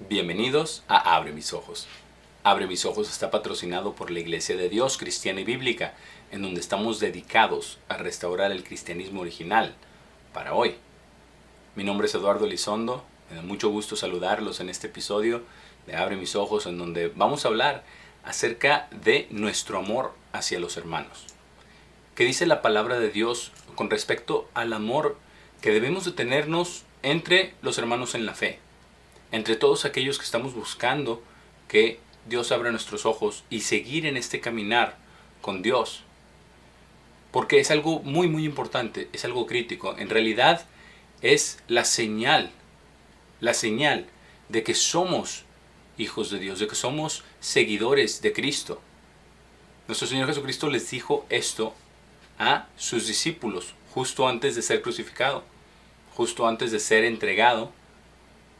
Bienvenidos a Abre Mis Ojos. Abre Mis Ojos está patrocinado por la Iglesia de Dios Cristiana y Bíblica, en donde estamos dedicados a restaurar el cristianismo original para hoy. Mi nombre es Eduardo Elizondo, me da mucho gusto saludarlos en este episodio de Abre Mis Ojos, en donde vamos a hablar acerca de nuestro amor hacia los hermanos. ¿Qué dice la palabra de Dios con respecto al amor que debemos de tenernos entre los hermanos en la fe? Entre todos aquellos que estamos buscando que Dios abra nuestros ojos y seguir en este caminar con Dios. Porque es algo muy importante, es algo crítico. En realidad es la señal de que somos hijos de Dios, de que somos seguidores de Cristo. Nuestro Señor Jesucristo les dijo esto a sus discípulos justo antes de ser crucificado, justo antes de ser entregado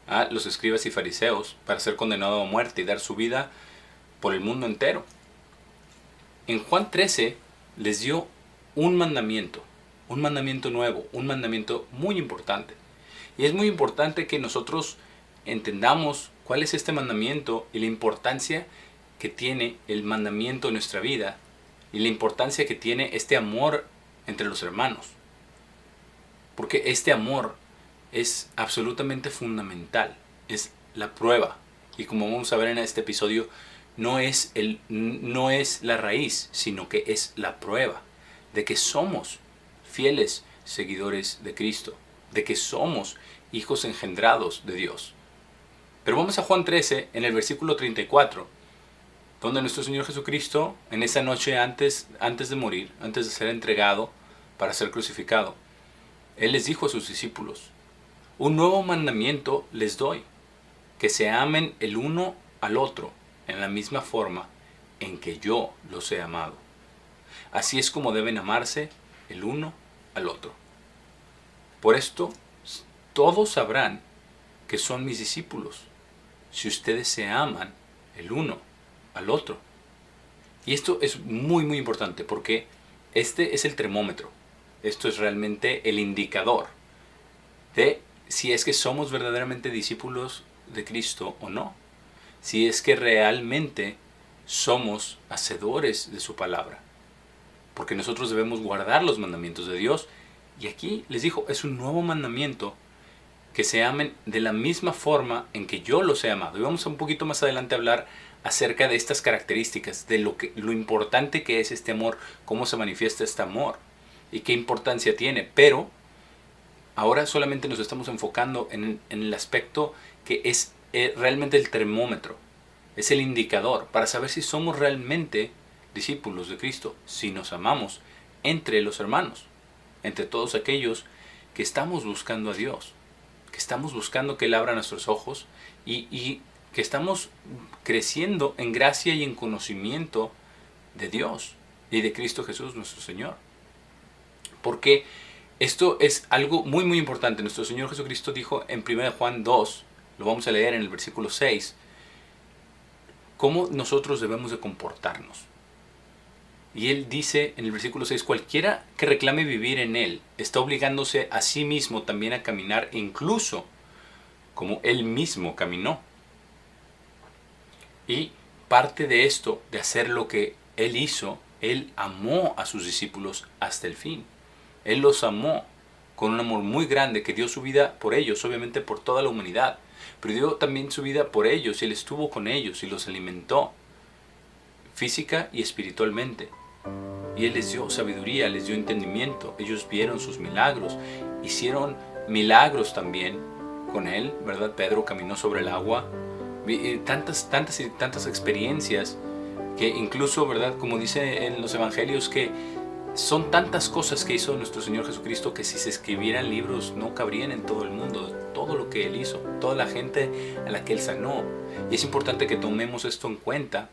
a los escribas y fariseos para ser condenado a muerte y dar su vida por el mundo entero. En Juan 13 les dio un mandamiento nuevo, un mandamiento muy importante. Y es muy importante que nosotros entendamos cuál es este mandamiento y la importancia que tiene el mandamiento en nuestra vida y la importancia que tiene este amor entre los hermanos. Porque este amor es absolutamente fundamental, es la prueba. Y como vamos a ver en este episodio, no es la raíz, sino que es la prueba de que somos fieles seguidores de Cristo, de que somos hijos engendrados de Dios. Pero vamos a Juan 13, en el versículo 34, donde nuestro Señor Jesucristo, en esa noche antes de morir, antes de ser entregado para ser crucificado, Él les dijo a sus discípulos: un nuevo mandamiento les doy, que se amen el uno al otro en la misma forma en que yo los he amado. Así es como deben amarse el uno al otro. Por esto todos sabrán que son mis discípulos, si ustedes se aman el uno al otro. Y esto es muy importante, porque este es el termómetro. Esto es realmente el indicador de si es que somos verdaderamente discípulos de Cristo o no. Si es que realmente somos hacedores de su palabra. Porque nosotros debemos guardar los mandamientos de Dios. Y aquí les dijo, es un nuevo mandamiento, que se amen de la misma forma en que yo los he amado. Y vamos un poquito más adelante a hablar acerca de estas características, de lo importante que es este amor, cómo se manifiesta este amor y qué importancia tiene. Pero ahora solamente nos estamos enfocando en el aspecto que es realmente el termómetro, es el indicador para saber si somos realmente discípulos de Cristo, si nos amamos entre los hermanos, entre todos aquellos que estamos buscando a Dios, que estamos buscando que Él abra nuestros ojos y que estamos creciendo en gracia y en conocimiento de Dios y de Cristo Jesús nuestro Señor. Porque esto es algo muy importante. Nuestro Señor Jesucristo dijo en 1 Juan 2, lo vamos a leer en el versículo 6, cómo nosotros debemos de comportarnos. Y Él dice en el versículo 6, cualquiera que reclame vivir en Él está obligándose a sí mismo también a caminar, incluso como Él mismo caminó. Y parte de esto, de hacer lo que Él hizo, Él amó a sus discípulos hasta el fin. Él los amó con un amor muy grande, que dio su vida por ellos, obviamente por toda la humanidad. Pero dio también su vida por ellos, y Él estuvo con ellos y los alimentó física y espiritualmente. Y Él les dio sabiduría, les dio entendimiento. Ellos vieron sus milagros, hicieron milagros también con Él, ¿verdad? Pedro caminó sobre el agua. Tantas experiencias que incluso, ¿verdad? Como dice en los evangelios, que son tantas cosas que hizo nuestro Señor Jesucristo que si se escribieran libros no cabrían en todo el mundo, todo lo que Él hizo, toda la gente a la que Él sanó. Y es importante que tomemos esto en cuenta,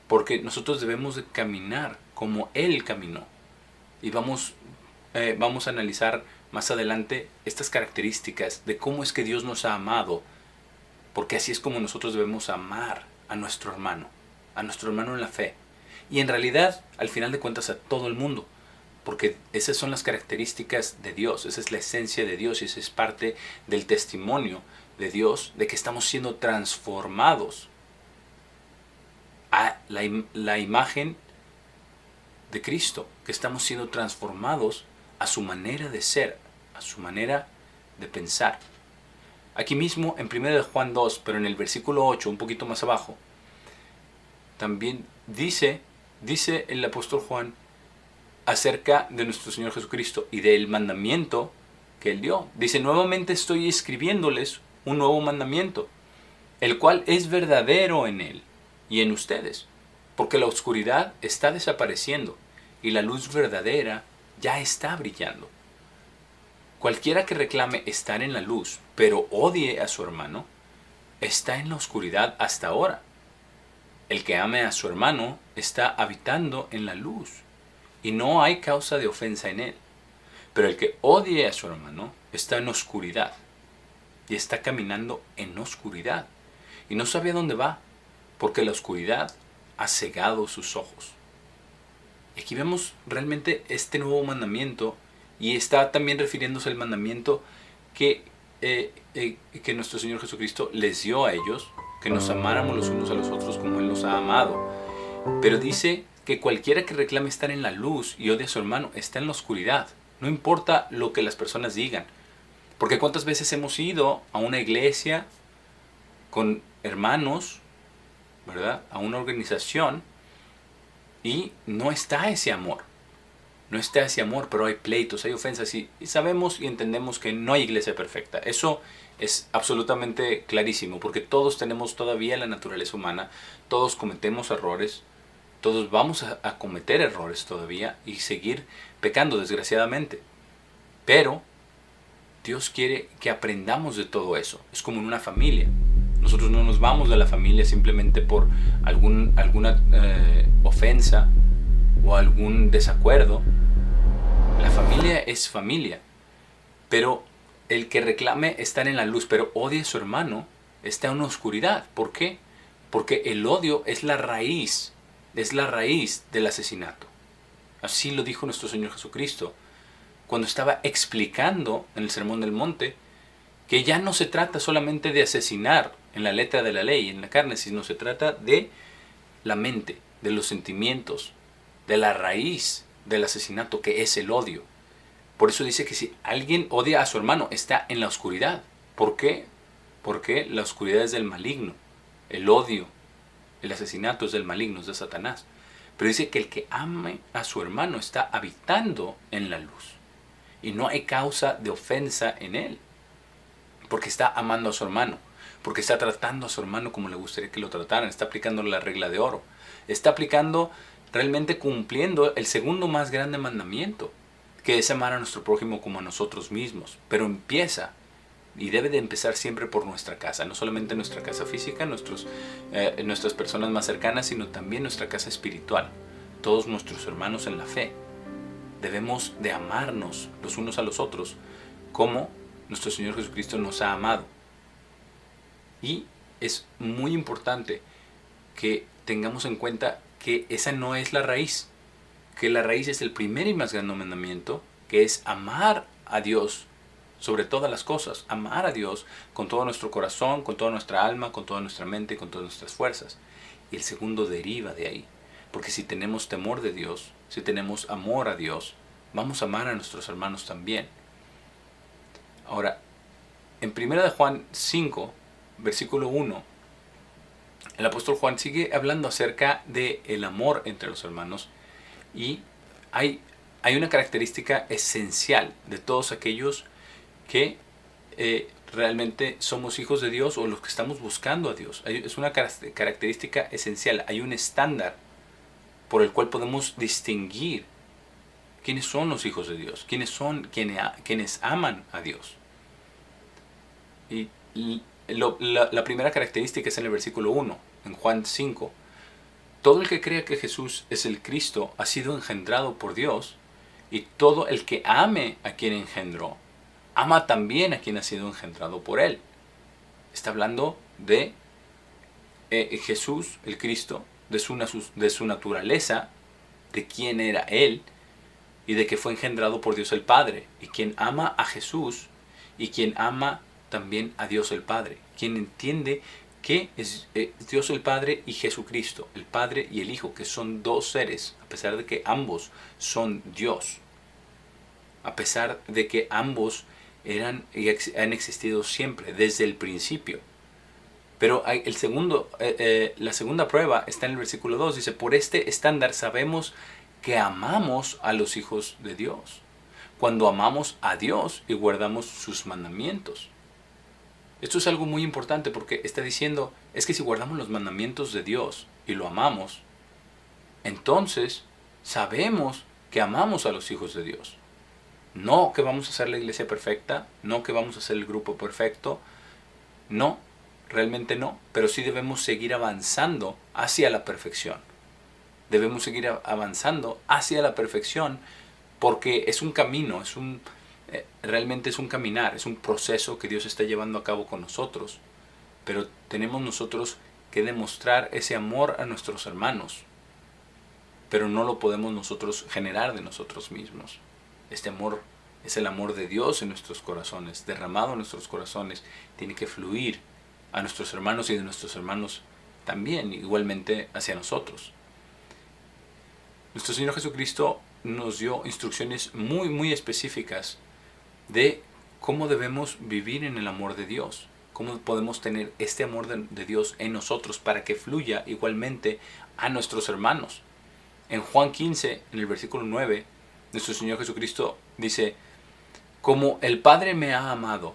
porque nosotros debemos de caminar como Él caminó. Y vamos a analizar más adelante estas características de cómo es que Dios nos ha amado, porque así es como nosotros debemos amar a nuestro hermano en la fe. Y en realidad, al final de cuentas, a todo el mundo. Porque esas son las características de Dios, esa es la esencia de Dios y esa es parte del testimonio de Dios, de que estamos siendo transformados a la imagen de Cristo, que estamos siendo transformados a su manera de ser, a su manera de pensar. Aquí mismo en 1 Juan 2, pero en el versículo 8, un poquito más abajo, también dice el apóstol Juan acerca de nuestro Señor Jesucristo y del mandamiento que Él dio. Dice, nuevamente estoy escribiéndoles un nuevo mandamiento, el cual es verdadero en Él y en ustedes, porque la oscuridad está desapareciendo y la luz verdadera ya está brillando. Cualquiera que reclame estar en la luz, pero odie a su hermano, está en la oscuridad hasta ahora. El que ame a su hermano está habitando en la luz, y no hay causa de ofensa en él. Pero el que odie a su hermano está en oscuridad, y está caminando en oscuridad, y no sabe a dónde va, porque la oscuridad ha cegado sus ojos. Y aquí vemos realmente este nuevo mandamiento, y está también refiriéndose al mandamiento que nuestro Señor Jesucristo les dio a ellos, que nos amáramos los unos a los otros como Él nos ha amado. Pero dice que cualquiera que reclame estar en la luz y odie a su hermano está en la oscuridad. No importa lo que las personas digan. Porque cuántas veces hemos ido a una iglesia con hermanos, ¿verdad? A una organización y no está ese amor. No está ese amor, pero hay pleitos, hay ofensas y sabemos y entendemos que no hay iglesia perfecta. Eso es absolutamente clarísimo, porque todos tenemos todavía la naturaleza humana, todos cometemos errores, todos vamos a cometer errores todavía y seguir pecando desgraciadamente. Pero Dios quiere que aprendamos de todo eso. Es como en una familia. Nosotros no nos vamos de la familia simplemente por alguna ofensa o algún desacuerdo. La familia es familia, pero el que reclame estar en la luz, pero odie a su hermano, está en la oscuridad. ¿Por qué? Porque el odio es la raíz del asesinato. Así lo dijo nuestro Señor Jesucristo cuando estaba explicando en el Sermón del Monte que ya no se trata solamente de asesinar en la letra de la ley, en la carne, sino se trata de la mente, de los sentimientos, de la raíz del asesinato, que es el odio. Por eso dice que si alguien odia a su hermano, está en la oscuridad. ¿Por qué? Porque la oscuridad es del maligno. El odio, el asesinato es del maligno, es de Satanás. Pero dice que el que ame a su hermano está habitando en la luz. Y no hay causa de ofensa en él. Porque está amando a su hermano. Porque está tratando a su hermano como le gustaría que lo trataran. Está aplicando la regla de oro. Está aplicando, realmente cumpliendo el segundo más grande mandamiento, que es amar a nuestro prójimo como a nosotros mismos. Pero empieza, y debe de empezar siempre por nuestra casa. No solamente nuestra casa física, nuestras personas más cercanas, sino también nuestra casa espiritual. Todos nuestros hermanos en la fe. Debemos de amarnos los unos a los otros como nuestro Señor Jesucristo nos ha amado. Y es muy importante que tengamos en cuenta que esa no es la raíz, que la raíz es el primer y más grande mandamiento, que es amar a Dios sobre todas las cosas, amar a Dios con todo nuestro corazón, con toda nuestra alma, con toda nuestra mente y con todas nuestras fuerzas. Y el segundo deriva de ahí, porque si tenemos temor de Dios, si tenemos amor a Dios, vamos a amar a nuestros hermanos también. Ahora, en 1 Juan 5, versículo 1, el apóstol Juan sigue hablando acerca del amor entre los hermanos, y hay una característica esencial de todos aquellos que realmente somos hijos de Dios o los que estamos buscando a Dios. Es una característica esencial, hay un estándar por el cual podemos distinguir quiénes son los hijos de Dios, quiénes son quienes aman a Dios. Y la primera característica es en el versículo 1, en Juan 5. Todo el que crea que Jesús es el Cristo ha sido engendrado por Dios, y todo el que ame a quien engendró, ama también a quien ha sido engendrado por él. Está hablando de Jesús, el Cristo, de su naturaleza, de quién era él, y de que fue engendrado por Dios el Padre. Y quien ama a Jesús y quien ama también a Dios el Padre. Quien entiende que es Dios el Padre y Jesucristo, el Padre y el Hijo, que son dos seres, a pesar de que ambos son Dios, a pesar de que ambos eran y han existido siempre, desde el principio. Pero la segunda prueba está en el versículo 2, dice, por este estándar sabemos que amamos a los hijos de Dios, cuando amamos a Dios y guardamos sus mandamientos. Esto es algo muy importante porque está diciendo, es que si guardamos los mandamientos de Dios y lo amamos, entonces sabemos que amamos a los hijos de Dios. No que vamos a ser la iglesia perfecta, no que vamos a ser el grupo perfecto, no, realmente no, pero sí debemos seguir avanzando hacia la perfección. Debemos seguir avanzando hacia la perfección porque es un camino, realmente es un caminar, es un proceso que Dios está llevando a cabo con nosotros. Pero tenemos nosotros que demostrar ese amor a nuestros hermanos. Pero no lo podemos nosotros generar de nosotros mismos. Este amor es el amor de Dios en nuestros corazones, derramado en nuestros corazones. Tiene que fluir a nuestros hermanos y de nuestros hermanos también, igualmente hacia nosotros. Nuestro Señor Jesucristo nos dio instrucciones muy, muy específicas de cómo debemos vivir en el amor de Dios, cómo podemos tener este amor de Dios en nosotros para que fluya igualmente a nuestros hermanos. En Juan 15, en el versículo 9, nuestro Señor Jesucristo dice, como el Padre me ha amado,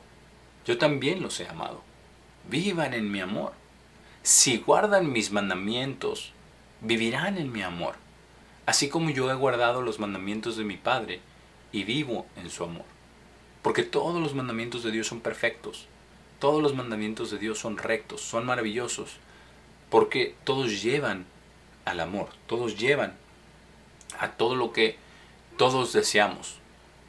yo también los he amado. Vivan en mi amor. Si guardan mis mandamientos, vivirán en mi amor, así como yo he guardado los mandamientos de mi Padre y vivo en su amor. Porque todos los mandamientos de Dios son perfectos. Todos los mandamientos de Dios son rectos, son maravillosos. Porque todos llevan al amor. Todos llevan a todo lo que todos deseamos.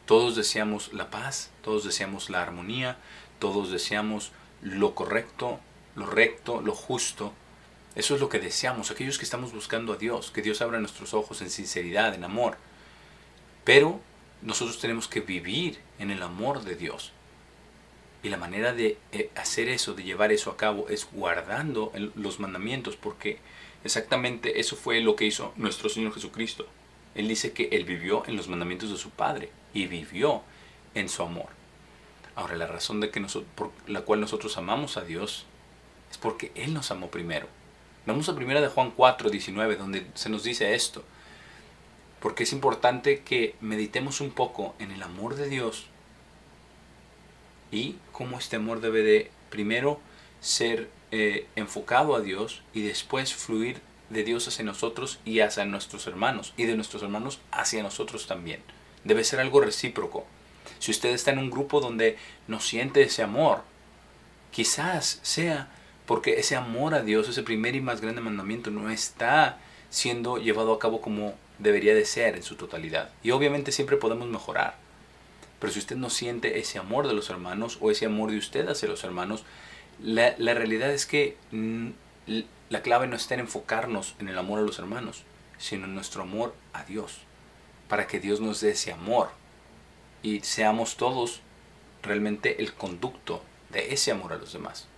Todos deseamos la paz. Todos deseamos la armonía. Todos deseamos lo correcto, lo recto, lo justo. Eso es lo que deseamos. Aquellos que estamos buscando a Dios. Que Dios abra nuestros ojos en sinceridad, en amor. Pero nosotros tenemos que vivir en el amor de Dios. Y la manera de hacer eso, de llevar eso a cabo, es guardando los mandamientos, porque exactamente eso fue lo que hizo nuestro Señor Jesucristo. Él dice que Él vivió en los mandamientos de su Padre y vivió en su amor. Ahora, la razón por la cual nosotros amamos a Dios es porque Él nos amó primero. Vamos a 1 de Juan 4, 19, donde se nos dice esto. Porque es importante que meditemos un poco en el amor de Dios y cómo este amor debe de primero ser enfocado a Dios y después fluir de Dios hacia nosotros y hacia nuestros hermanos y de nuestros hermanos hacia nosotros también. Debe ser algo recíproco. Si usted está en un grupo donde no siente ese amor, quizás sea porque ese amor a Dios, ese primer y más grande mandamiento, no está siendo llevado a cabo como debería de ser en su totalidad. Y obviamente siempre podemos mejorar. Pero si usted no siente ese amor de los hermanos o ese amor de usted hacia los hermanos, la realidad es que la clave no está en enfocarnos en el amor a los hermanos, sino en nuestro amor a Dios. Para que Dios nos dé ese amor y seamos todos realmente el conducto de ese amor a los demás.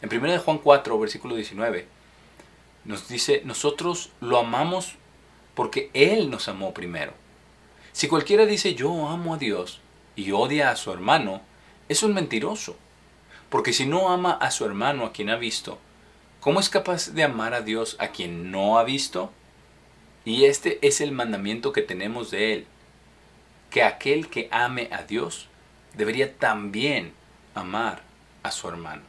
En 1 de Juan 4, versículo 19, nos dice, nosotros lo amamos porque Él nos amó primero. Si cualquiera dice yo amo a Dios y odia a su hermano, es un mentiroso. Porque si no ama a su hermano a quien ha visto, ¿cómo es capaz de amar a Dios a quien no ha visto? Y este es el mandamiento que tenemos de Él, que aquel que ame a Dios debería también amar a su hermano.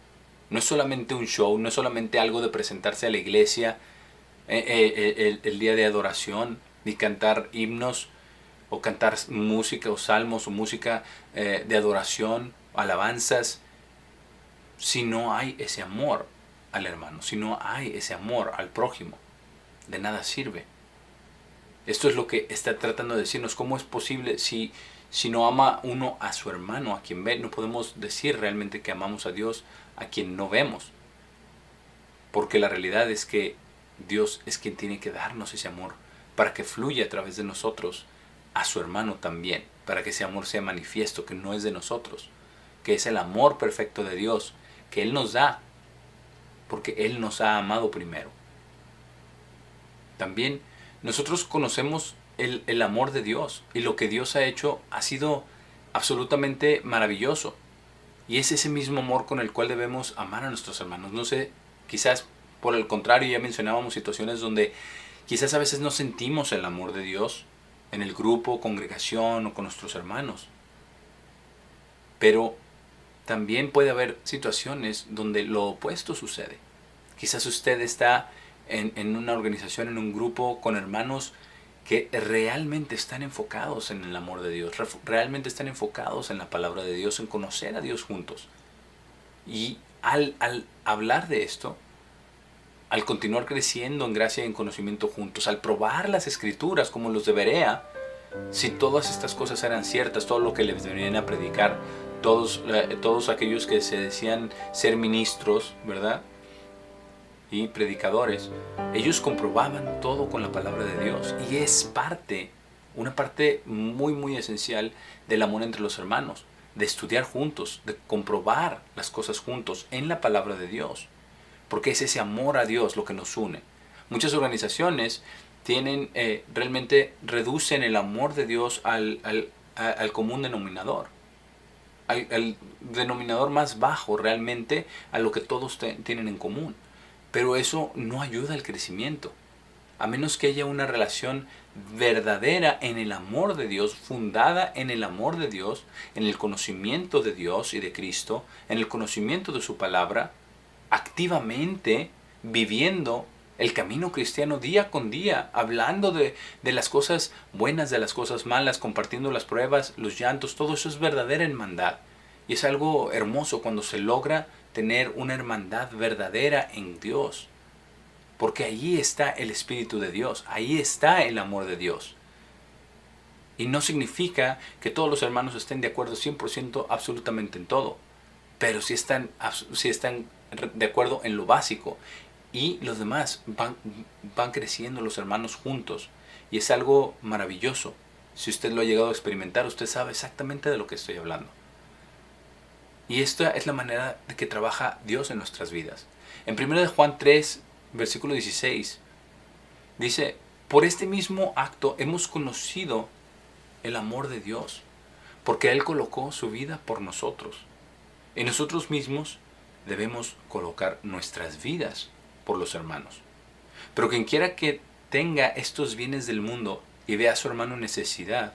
No es solamente un show, no es solamente algo de presentarse a la iglesia el día de adoración, ni cantar himnos, o cantar música o salmos o música de adoración, alabanzas, si no hay ese amor al hermano, si no hay ese amor al prójimo, de nada sirve. Esto es lo que está tratando de decirnos, cómo es posible si no ama uno a su hermano, a quien ve. No podemos decir realmente que amamos a Dios a quien no vemos, porque la realidad es que Dios es quien tiene que darnos ese amor para que fluya a través de nosotros a su hermano también, para que ese amor sea manifiesto, que no es de nosotros, que es el amor perfecto de Dios, que Él nos da, porque Él nos ha amado primero. También nosotros conocemos el amor de Dios, y lo que Dios ha hecho ha sido absolutamente maravilloso. Y es ese mismo amor con el cual debemos amar a nuestros hermanos. No sé, quizás por el contrario, ya mencionábamos situaciones donde quizás a veces no sentimos el amor de Dios en el grupo, congregación o con nuestros hermanos. Pero también puede haber situaciones donde lo opuesto sucede. Quizás usted está en una organización, en un grupo con hermanos que realmente están enfocados en el amor de Dios, realmente están enfocados en la palabra de Dios, en conocer a Dios juntos. Y al hablar de esto, al continuar creciendo en gracia y en conocimiento juntos, al probar las Escrituras como los de Berea, si todas estas cosas eran ciertas, todo lo que les venían a predicar, todos aquellos que se decían ser ministros, ¿verdad?, y predicadores, ellos comprobaban todo con la palabra de Dios, y es una parte muy muy esencial del amor entre los hermanos, de estudiar juntos, de comprobar las cosas juntos en la palabra de Dios, porque es ese amor a Dios lo que nos une. Muchas organizaciones realmente reducen el amor de Dios al común denominador, al denominador más bajo realmente, a lo que todos tienen en común. Pero eso no ayuda al crecimiento, a menos que haya una relación verdadera en el amor de Dios, fundada en el amor de Dios, en el conocimiento de Dios y de Cristo, en el conocimiento de su palabra, activamente viviendo el camino cristiano día con día, hablando de las cosas buenas, de las cosas malas, compartiendo las pruebas, los llantos. Todo eso es verdadera hermandad. Y es algo hermoso cuando se logra tener una hermandad verdadera en Dios, porque ahí está el Espíritu de Dios, ahí está el amor de Dios. Y no significa que todos los hermanos estén de acuerdo 100% absolutamente en todo, pero sí están de acuerdo en lo básico, y los demás van creciendo, los hermanos juntos, y es algo maravilloso. Si usted lo ha llegado a experimentar, usted sabe exactamente de lo que estoy hablando. Y esta es la manera de que trabaja Dios en nuestras vidas. En 1 Juan 3, versículo 16, dice: por este mismo acto hemos conocido el amor de Dios, porque Él colocó su vida por nosotros. Y nosotros mismos debemos colocar nuestras vidas por los hermanos. Pero quien quiera que tenga estos bienes del mundo y vea a su hermano en necesidad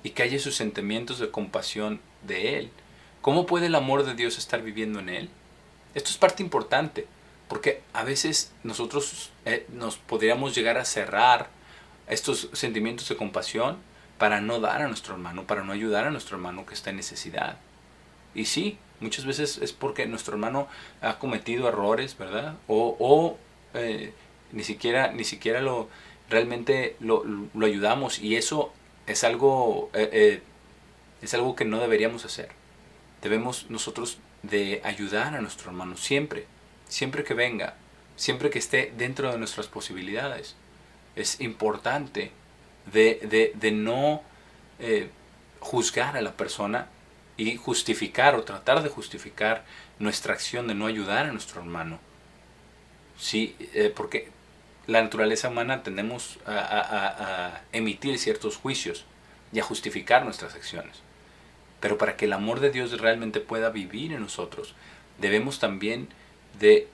y calle sus sentimientos de compasión de él, ¿cómo puede el amor de Dios estar viviendo en él? Esto es parte importante, porque a veces nosotros nos podríamos llegar a cerrar estos sentimientos de compasión para no dar a nuestro hermano, para no ayudar a nuestro hermano que está en necesidad. Y sí, muchas veces es porque nuestro hermano ha cometido errores, ¿verdad? O ni siquiera realmente lo ayudamos, y eso es algo que no deberíamos hacer. Debemos nosotros de ayudar a nuestro hermano siempre que venga, siempre que esté dentro de nuestras posibilidades. Es importante de no juzgar a la persona y justificar o tratar de justificar nuestra acción de no ayudar a nuestro hermano. Sí, porque la naturaleza humana tendemos a emitir ciertos juicios y a justificar nuestras acciones. Pero para que el amor de Dios realmente pueda vivir en nosotros, debemos también de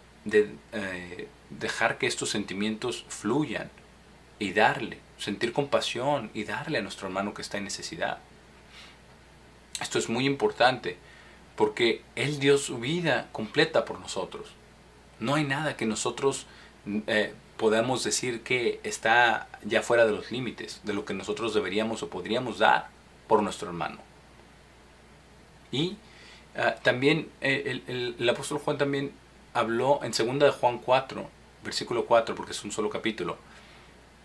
dejar que estos sentimientos fluyan y sentir compasión y darle a nuestro hermano que está en necesidad. Esto es muy importante, porque Él dio su vida completa por nosotros. No hay nada que nosotros podamos decir que está ya fuera de los límites de lo que nosotros deberíamos o podríamos dar por nuestro hermano. Y también el apóstol Juan también habló en 2 de Juan 4, versículo 4, porque es un solo capítulo.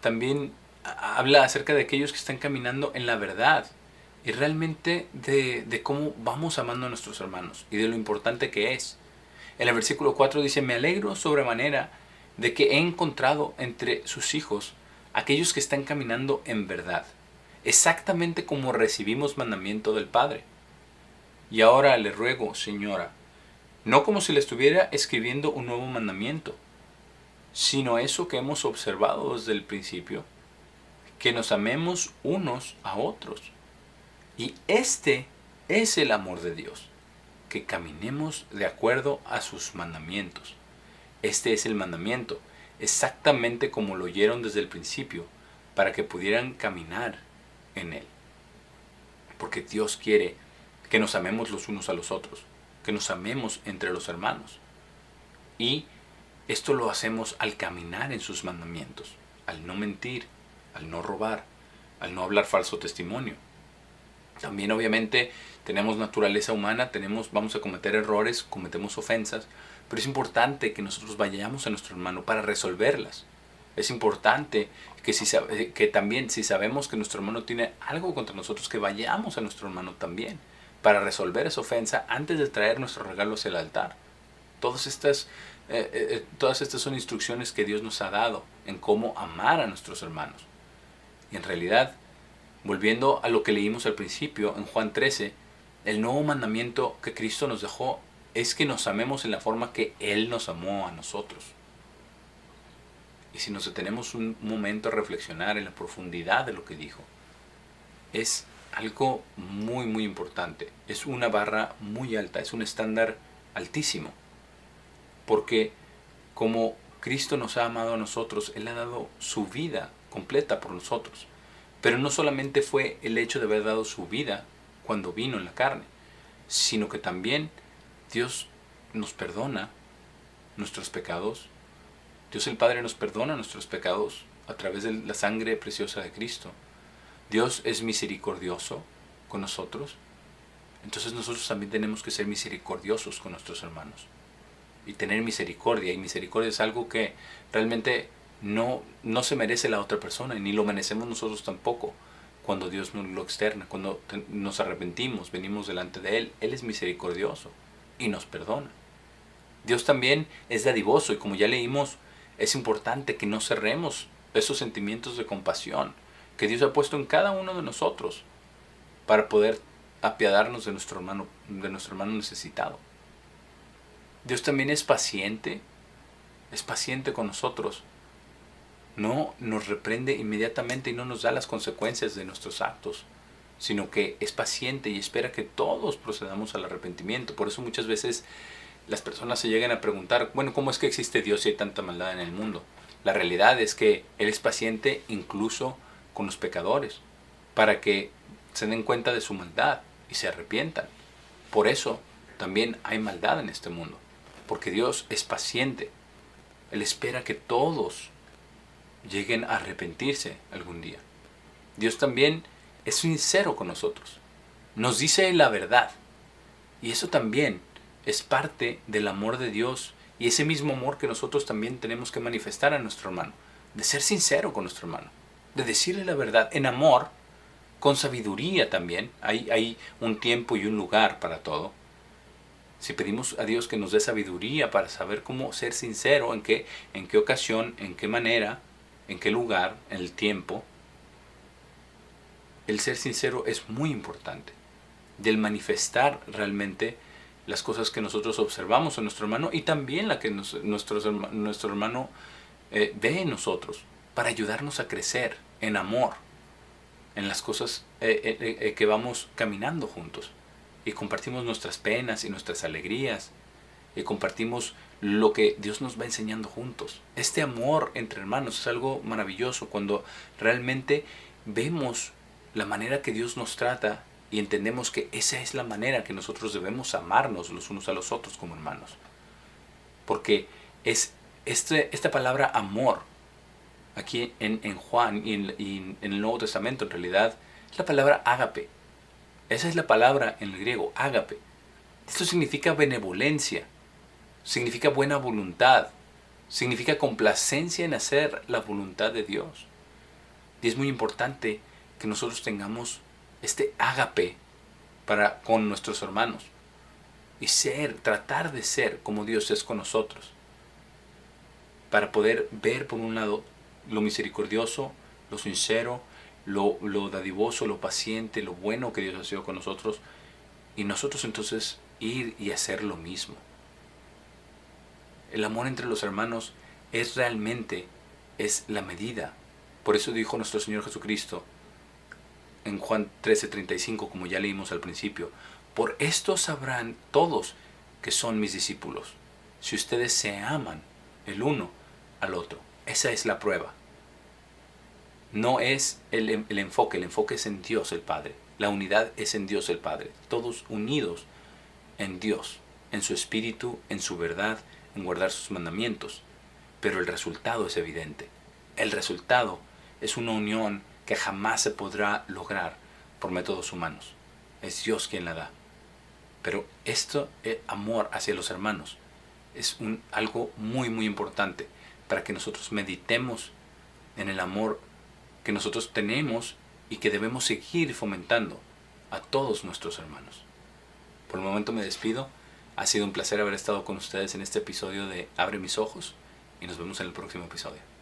También habla acerca de aquellos que están caminando en la verdad, y realmente de cómo vamos amando a nuestros hermanos y de lo importante que es. En el versículo 4 dice: me alegro sobremanera de que he encontrado entre sus hijos aquellos que están caminando en verdad, exactamente como recibimos mandamiento del Padre. Y ahora le ruego, señora, no como si le estuviera escribiendo un nuevo mandamiento, sino eso que hemos observado desde el principio, que nos amemos unos a otros. Y este es el amor de Dios, que caminemos de acuerdo a sus mandamientos. Este es el mandamiento, exactamente como lo oyeron desde el principio, para que pudieran caminar en él. Porque Dios quiere que nos amemos los unos a los otros, que nos amemos entre los hermanos. Y esto lo hacemos al caminar en sus mandamientos, al no mentir, al no robar, al no hablar falso testimonio. También obviamente tenemos naturaleza humana, vamos a cometer errores, cometemos ofensas, pero es importante que nosotros vayamos a nuestro hermano para resolverlas. Es importante que también si sabemos que nuestro hermano tiene algo contra nosotros, que vayamos a nuestro hermano también para resolver esa ofensa antes de traer nuestro regalo hacia el altar. Todas estas son instrucciones que Dios nos ha dado en cómo amar a nuestros hermanos. Y en realidad, volviendo a lo que leímos al principio en Juan 13, el nuevo mandamiento que Cristo nos dejó es que nos amemos en la forma que Él nos amó a nosotros. Y si nos detenemos un momento a reflexionar en la profundidad de lo que dijo, es algo muy muy importante. Es una barra muy alta, es un estándar altísimo. Porque como Cristo nos ha amado a nosotros, Él ha dado su vida completa por nosotros. Pero no solamente fue el hecho de haber dado su vida cuando vino en la carne, sino que también Dios nos perdona nuestros pecados. Dios el Padre nos perdona nuestros pecados a través de la sangre preciosa de Cristo. Dios es misericordioso con nosotros. Entonces nosotros también tenemos que ser misericordiosos con nuestros hermanos. Y tener misericordia. Y misericordia es algo que realmente no se merece la otra persona. Y ni lo merecemos nosotros tampoco. Cuando Dios nos lo externa. Cuando nos arrepentimos, venimos delante de Él. Él es misericordioso. Y nos perdona. Dios también es dadivoso. Y como ya leímos, es importante que no cerremos esos sentimientos de compasión que Dios ha puesto en cada uno de nosotros. Para poder apiadarnos de nuestro hermano necesitado. Dios también es paciente con nosotros. No nos reprende inmediatamente y no nos da las consecuencias de nuestros actos, sino que es paciente y espera que todos procedamos al arrepentimiento. Por eso muchas veces las personas se llegan a preguntar, bueno, ¿cómo es que existe Dios si hay tanta maldad en el mundo? La realidad es que Él es paciente incluso con los pecadores, para que se den cuenta de su maldad y se arrepientan. Por eso también hay maldad en este mundo. Porque Dios es paciente. Él espera que todos lleguen a arrepentirse algún día. Dios también es sincero con nosotros. Nos dice la verdad. Y eso también es parte del amor de Dios. Y ese mismo amor que nosotros también tenemos que manifestar a nuestro hermano. De ser sincero con nuestro hermano. De decirle la verdad en amor, con sabiduría también. Hay un tiempo y un lugar para todo. Si pedimos a Dios que nos dé sabiduría para saber cómo ser sincero, en qué ocasión, en qué manera, en qué lugar, en el tiempo, el ser sincero es muy importante. Del manifestar realmente las cosas que nosotros observamos en nuestro hermano y también la que nuestro hermano ve en nosotros, para ayudarnos a crecer en amor, en las cosas que vamos caminando juntos. Y compartimos nuestras penas y nuestras alegrías. Y compartimos lo que Dios nos va enseñando juntos. Este amor entre hermanos es algo maravilloso cuando realmente vemos la manera que Dios nos trata y entendemos que esa es la manera que nosotros debemos amarnos los unos a los otros como hermanos. Porque es esta palabra amor, aquí en Juan y en el Nuevo Testamento en realidad, es la palabra ágape. Esa es la palabra en el griego, ágape. Esto significa benevolencia, significa buena voluntad, significa complacencia en hacer la voluntad de Dios. Y es muy importante que nosotros tengamos este ágape con nuestros hermanos y tratar de ser como Dios es con nosotros, para poder ver por un lado lo misericordioso, lo sincero, lo dadivoso, lo paciente, lo bueno que Dios ha sido con nosotros, Y nosotros entonces ir y hacer lo mismo. El amor entre los hermanos es la medida. Por eso dijo nuestro Señor Jesucristo en Juan 13:35, como ya leímos al principio: por esto sabrán todos que son mis discípulos, si ustedes se aman el uno al otro. Esa es la prueba. No es el enfoque es en Dios el Padre. La unidad es en Dios el Padre. Todos unidos en Dios, en su espíritu, en su verdad, en guardar sus mandamientos. Pero el resultado es evidente. El resultado es una unión que jamás se podrá lograr por métodos humanos. Es Dios quien la da. Pero esto, amor hacia los hermanos, es algo muy muy importante para que nosotros meditemos en el amor que nosotros tenemos y que debemos seguir fomentando a todos nuestros hermanos. Por el momento me despido. Ha sido un placer haber estado con ustedes en este episodio de Abre mis ojos y nos vemos en el próximo episodio.